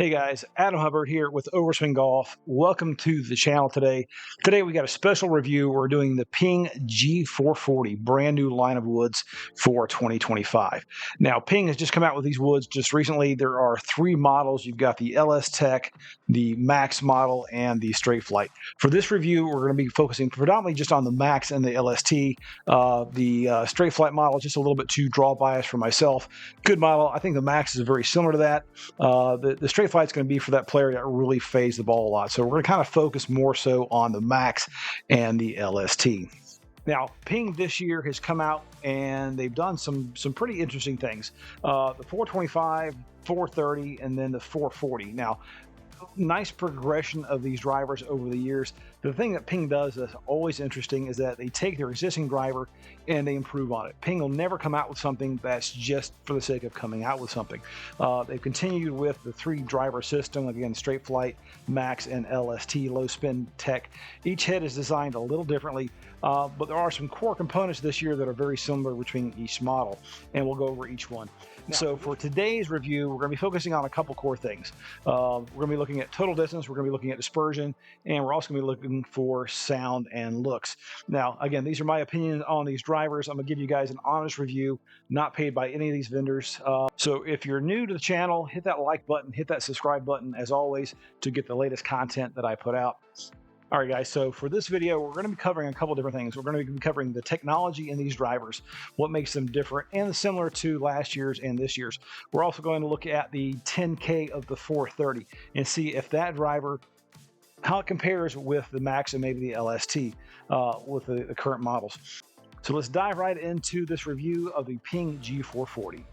Hey guys, Adam Hubbard here with Overswinggolf. Welcome to the channel today. Today we got a special review. We're doing the Ping G440, brand new line of woods for 2025. Now, Ping has just come out with these woods just recently. There are three models. You've got the LS Tech, the Max model, and the Straight Flight. For this review, we're going to be focusing predominantly just on the Max and the LST. The Straight Flight model is just a little bit too draw biased for myself. Good model. I think the Max is very similar to that. The Straight Flight's going to be for that player that really fades the ball a lot. So we're going to kind of focus more so on the Max and the LST. Now, Ping this year has come out and they've done some pretty interesting things. The 425, 430, and then the 440. Now, nice progression of these drivers over the years. The thing that Ping does that's always interesting is that they take their existing driver and they improve on it. Ping will never come out with something that's just for the sake of coming out with something. They've continued with the three driver system, again, Straight Flight, Max, and LST, low spin tech. Each head is designed a little differently, but there are some core components this year that are very similar between each model, and we'll go over each one. So for today's review, we're going to be focusing on a couple core things. We're going to be looking at total distance, we're going to be looking at dispersion, and we're also going to be looking for sound and looks. Now, again, these are my opinions on these drivers. I'm going to give you guys an honest review, not paid by any of these vendors. So if you're new to the channel, hit that like button, hit that subscribe button, as always, to get the latest content that I put out. All right, guys, so for this video, we're going to be covering a couple different things. We're going to be covering the technology in these drivers, what makes them different and similar to last year's and this year's. We're also going to look at the 10K of the 430 and see if that driver, how it compares with the Max and maybe the LST with the current models. So let's dive right into this review of the Ping G440.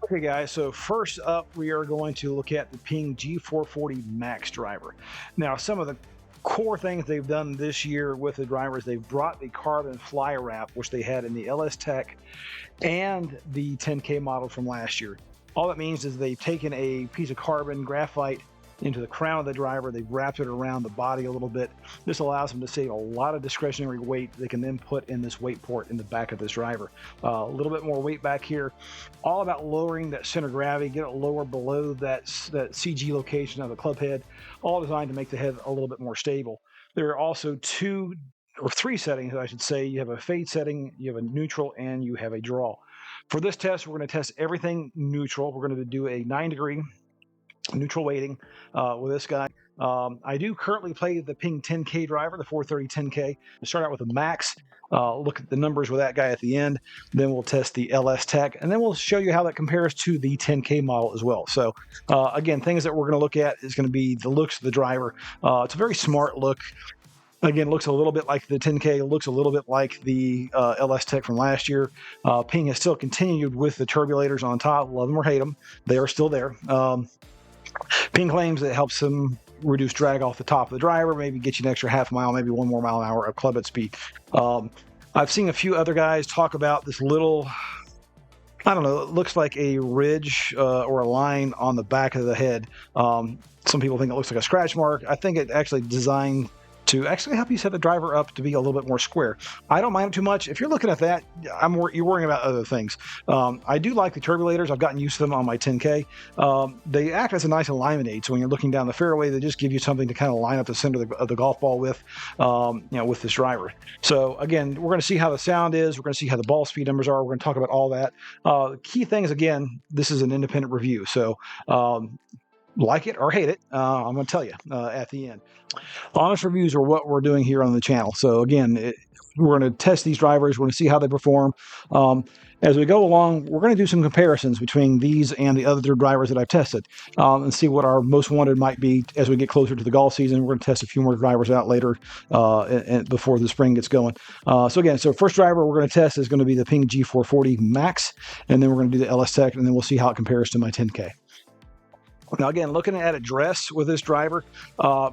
Okay guys, so first up we are going to look at the Ping G440 Max driver. Now, some of the core things they've done this year with the drivers, they've brought the CarbonFly Wrap, which they had in the LS Tech and the 10K model from last year. All that means is they've taken a piece of carbon graphite into the crown of the driver, they've wrapped it around the body a little bit. This allows them to save a lot of discretionary weight they can then put in this weight port in the back of this driver. A little bit more weight back here, all about lowering that center of gravity, get it lower below that CG location of the club head, all designed to make the head a little bit more stable. There are also two or three settings, I should say. You have a fade setting, you have a neutral, and you have a draw. For this test, we're going to test everything neutral. We're going to do a 9-degree neutral weighting with this guy. I do currently play the Ping 10K driver, the 430 10K. We'll start out with the Max, look at the numbers with that guy at the end, then we'll test the LS Tech, and then we'll show you how that compares to the 10K model as well. So again, things that we're going to look at is going to be the looks of the driver. It's a very smart look. Again, looks a little bit like the 10K, looks a little bit like the LS Tech from last year. Ping has still continued with the turbulators on top. Love them or hate them, they are still there. Ping claims it helps them reduce drag off the top of the driver, maybe get you an extra half mile, maybe 1 more mile an hour of club head speed. I've seen a few other guys talk about this little, I don't know, it looks like a ridge or a line on the back of the head. Some people think it looks like a scratch mark. I think it actually designed to actually help you set the driver up to be a little bit more square. I don't mind it too much. If you're looking at that, you're worrying about other things. I do like the turbulators. I've gotten used to them on my 10K. They act as a nice alignment aid. So when you're looking down the fairway, they just give you something to kind of line up the center of the golf ball with, with this driver. So again, we're going to see how the sound is. We're going to see how the ball speed numbers are. We're going to talk about all that. The key things, again, this is an independent review. So like it or hate it, I'm going to tell you at the end. Honest reviews are what we're doing here on the channel. So again, we're going to test these drivers. We're going to see how they perform. As we go along, we're going to do some comparisons between these and the other drivers that I've tested and see what our most wanted might be as we get closer to the golf season. We're going to test a few more drivers out later before the spring gets going. So first driver we're going to test is going to be the Ping G440 Max, and then we're going to do the LS Tech, and then we'll see how it compares to my 10K. Now, again, looking at it dress with this driver,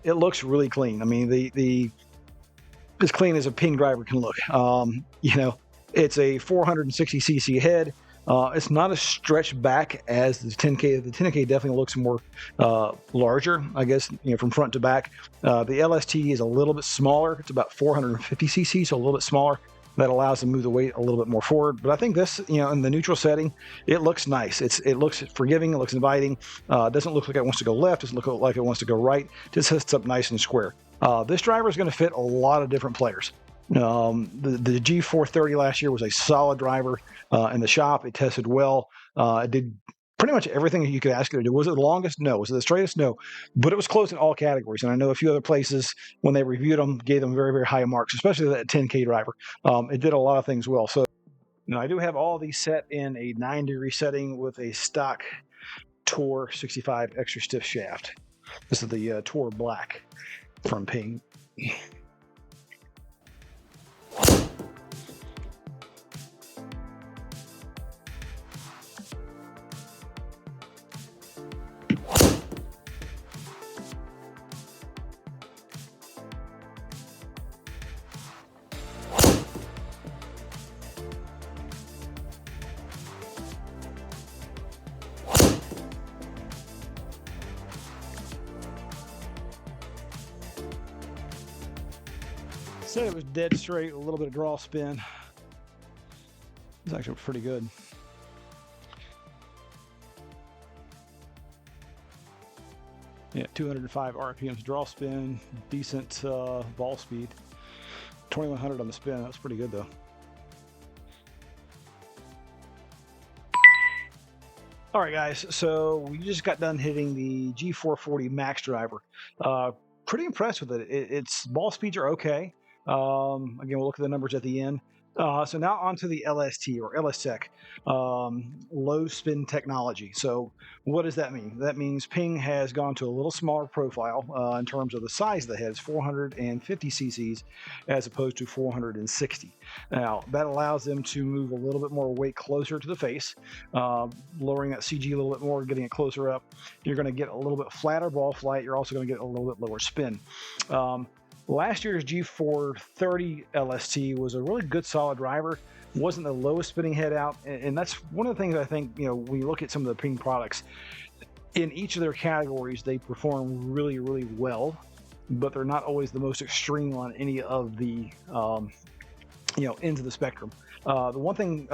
it looks really clean. I mean, as clean as a Ping driver can look. It's a 460cc head. It's not as stretched back as the 10K. The 10K definitely looks more larger, I guess, from front to back. The LST is a little bit smaller. It's about 450cc, so a little bit smaller. that allows them to move the weight a little bit more forward. But I think this, in the neutral setting, it looks nice. It looks forgiving. It looks inviting. It doesn't look like it wants to go left. It doesn't look like it wants to go right. It just sits up nice and square. This driver is going to fit a lot of different players. The G430 last year was a solid driver in the shop. It tested well. It did pretty much everything you could ask it to do. Was it the longest? No. Was it the straightest? No. But it was close in all categories. And I know a few other places, when they reviewed them, gave them very, very high marks, especially that 10K driver. It did a lot of things well. So I do have all these set in a 9-degree setting with a stock Tour 65 extra stiff shaft. This is the Tour Black from Ping. Said it was dead straight, a little bit of draw spin. It's actually pretty good. Yeah, 205 RPMs draw spin, decent ball speed. 2100 on the spin, that's pretty good though. All right, guys, so we just got done hitting the G440 Max driver. Pretty impressed with it. Its ball speeds are okay. Again, we'll look at the numbers at the end. So now onto the LST or LSTech, low spin technology. So what does that mean? That means Ping has gone to a little smaller profile in terms of the size of the head. It's 450 cc's as opposed to 460. Now that allows them to move a little bit more weight closer to the face, lowering that CG a little bit more, getting it closer up. You're going to get a little bit flatter ball flight. You're also going to get a little bit lower spin. Last year's G430 LST was a really good solid driver. Wasn't the lowest spinning head out, and that's one of the things I think, when you look at some of the Ping products, in each of their categories, they perform really, really well, but they're not always the most extreme on any of the ends of the spectrum. The one thing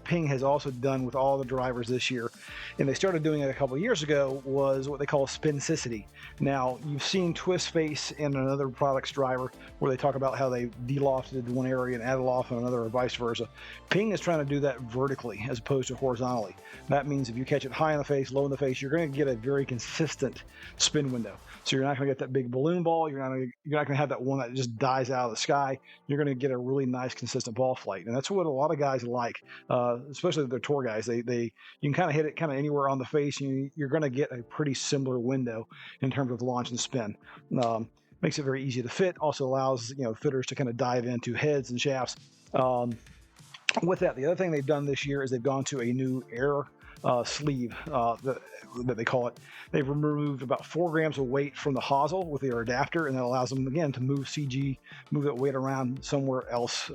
Ping has also done with all the drivers this year, and they started doing it a couple of years ago, was what they call spinicity. Now, you've seen Twist Face in another product's driver where they talk about how they delofted one area and added loft on another, or vice versa. Ping is trying to do that vertically as opposed to horizontally. That means if you catch it high in the face, low in the face, you're going to get a very consistent spin window. So you're not going to get that big balloon ball. You're not going to have that one that just dies out of the sky. You're going to get a really nice, consistent ball flight, and that's what a lot of guys like, especially the tour guys. You can kind of hit it kind of anywhere on the face, and you're going to get a pretty similar window in terms of launch and spin. Makes it very easy to fit. Also allows fitters to kind of dive into heads and shafts. With that, the other thing they've done this year is they've gone to a new air sleeve that they call it. They've removed about 4 grams of weight from the hosel with their adapter, and that allows them again to move CG, move that weight around somewhere else.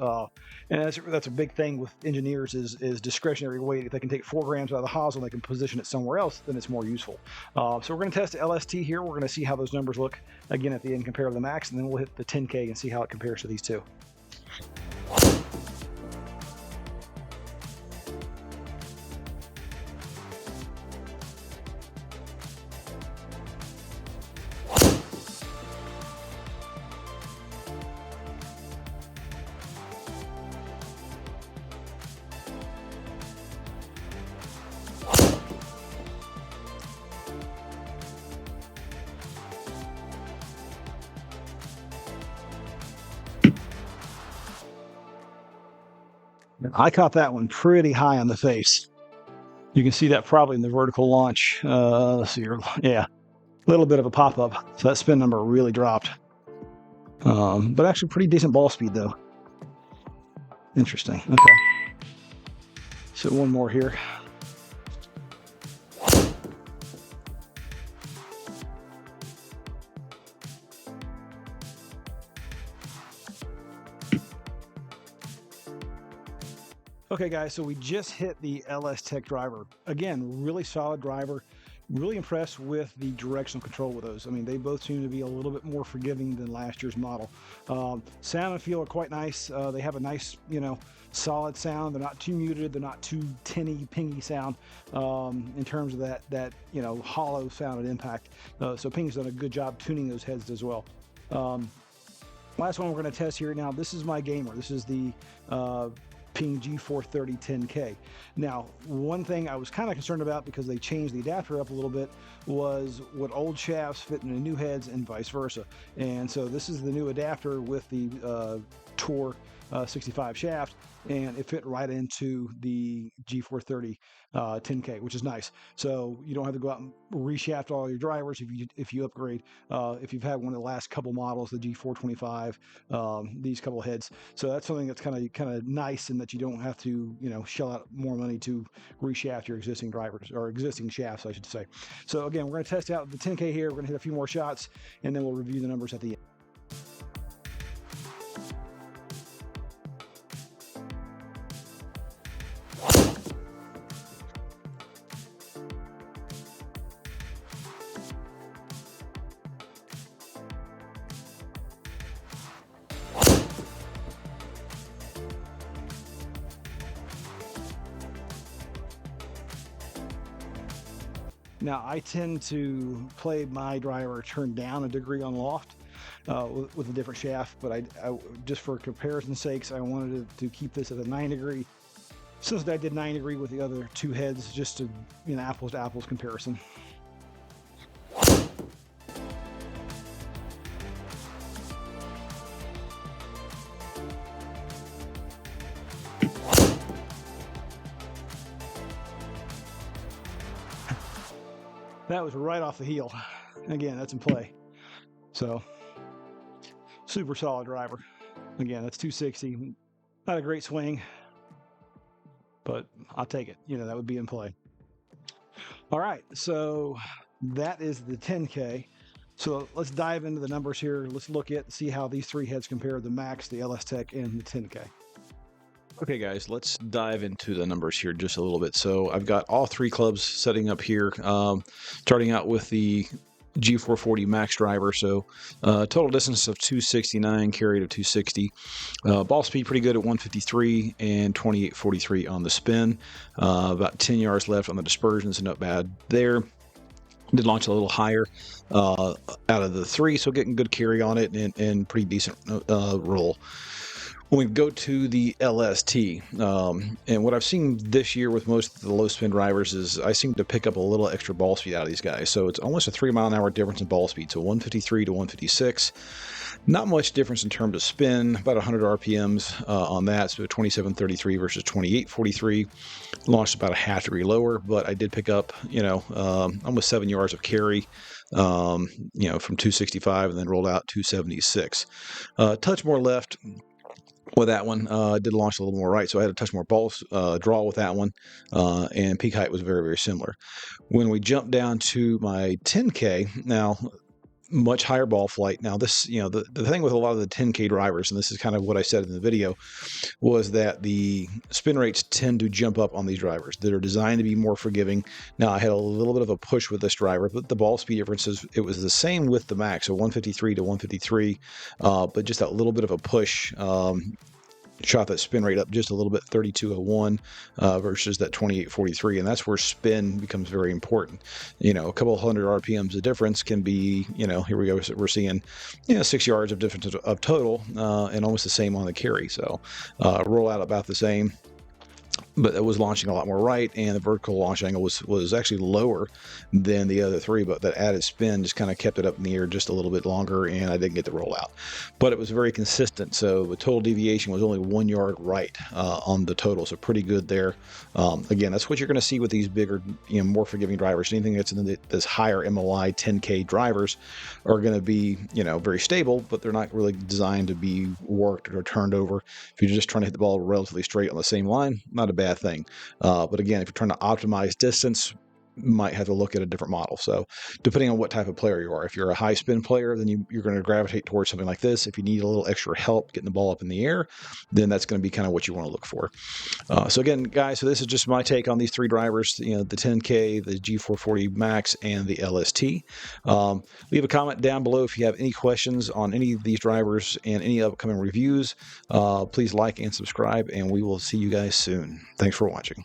And that's a big thing with engineers is discretionary weight. If they can take 4 grams out of the hosel and they can position it somewhere else, then it's more useful. So we're going to test the LST here. We're going to see how those numbers look again at the end, compare to the Max, and then we'll hit the 10K and see how it compares to these two. I caught that one pretty high on the face. You can see that probably in the vertical launch. Let's see here. Yeah, a little bit of a pop-up. So that spin number really dropped. But actually pretty decent ball speed though. Interesting. Okay. So one more here. Okay guys, so we just hit the LS Tech driver. Again, really solid driver. Really impressed with the directional control with those. I mean, they both seem to be a little bit more forgiving than last year's model. Sound and feel are quite nice. They have a nice, solid sound. They're not too muted. They're not too tinny, pingy sound in terms of that hollow sound and impact. So Ping's done a good job tuning those heads as well. Last one we're going to test here. Now, this is my gamer. This is the Ping G440 10K. Now, one thing I was kind of concerned about, because they changed the adapter up a little bit, was would old shafts fit into new heads and vice versa. And so this is the new adapter with the Tour 65 shaft, and it fit right into the G430 10K, which is nice. So you don't have to go out and reshaft all your drivers if you upgrade. If you've had one of the last couple models, the G425, these couple heads. So that's something that's kind of nice, in that you don't have to shell out more money to reshaft your existing drivers, or existing shafts, I should say. So again, we're going to test out the 10K here. We're going to hit a few more shots, and then we'll review the numbers at the end. Now, I tend to play my driver turned down a degree on loft with a different shaft, but I just for comparison's sakes, I wanted to keep this at a 9 degree, since I did 9 degree with the other two heads, just to apples to apples comparison. That was right off the heel. Again, that's in play. So, super solid driver. Again, that's 260. Not a great swing, but I'll take it. That would be in play. All right, so that is the 10K. So let's dive into the numbers here. Let's see how these three heads compare: the Max, the LS Tech, and the 10K. Okay, guys, let's dive into the numbers here just a little bit. So I've got all three clubs setting up here, starting out with the G440 Max driver. So total distance of 269, carry to 260. Ball speed pretty good at 153 and 2843 on the spin. About 10 yards left on the dispersion, so not bad there. Did launch a little higher out of the three, so getting good carry on it and pretty decent roll. When we go to the LST, and what I've seen this year with most of the low spin drivers is I seem to pick up a little extra ball speed out of these guys. So it's almost a 3 mile an hour difference in ball speed. So 153 to 156. Not much difference in terms of spin, about 100 RPMs on that. So 2733 versus 2843. Launched about a half degree lower, but I did pick up, almost 7 yards of carry, from 265 and then rolled out 276. Touch more left. With that one, did launch a little more right, so I had to touch more balls draw with that one, and peak height was very, very similar. When we jump down to my 10K, now much higher ball flight. Now this, the thing with a lot of the 10K drivers, and this is kind of what I said in the video, was that the spin rates tend to jump up on these drivers that are designed to be more forgiving. Now I had a little bit of a push with this driver, but the ball speed differences, it was the same with the Max, so 153 to 153, but just that little bit of a push shot that spin rate up just a little bit, 3201 versus that 2843, and that's where spin becomes very important. A couple of hundred RPMs of difference can be, here we go, we're seeing 6 yards of difference of total, and almost the same on the carry. So roll out about the same, but it was launching a lot more right, and the vertical launch angle was actually lower than the other three, but that added spin just kind of kept it up in the air just a little bit longer, and I didn't get the rollout. But it was very consistent, so the total deviation was only 1 yard right on the total, so pretty good there. Again, that's what you're going to see with these bigger, more forgiving drivers. Anything that's in this higher MOI 10K drivers are going to be, very stable, but they're not really designed to be worked or turned over. If you're just trying to hit the ball relatively straight on the same line, not a bad thing. But again, if you're trying to optimize distance, might have to look at a different model. So depending on what type of player you are, if you're a high spin player, then you're going to gravitate towards something like this. If you need a little extra help getting the ball up in the air, then that's going to be kind of what you want to look for. So again, guys, so this is just my take on these three drivers, the 10K, the G440 Max, and the LST. Leave a comment down below if you have any questions on any of these drivers and any upcoming reviews. Please like and subscribe, and we will see you guys soon. Thanks for watching.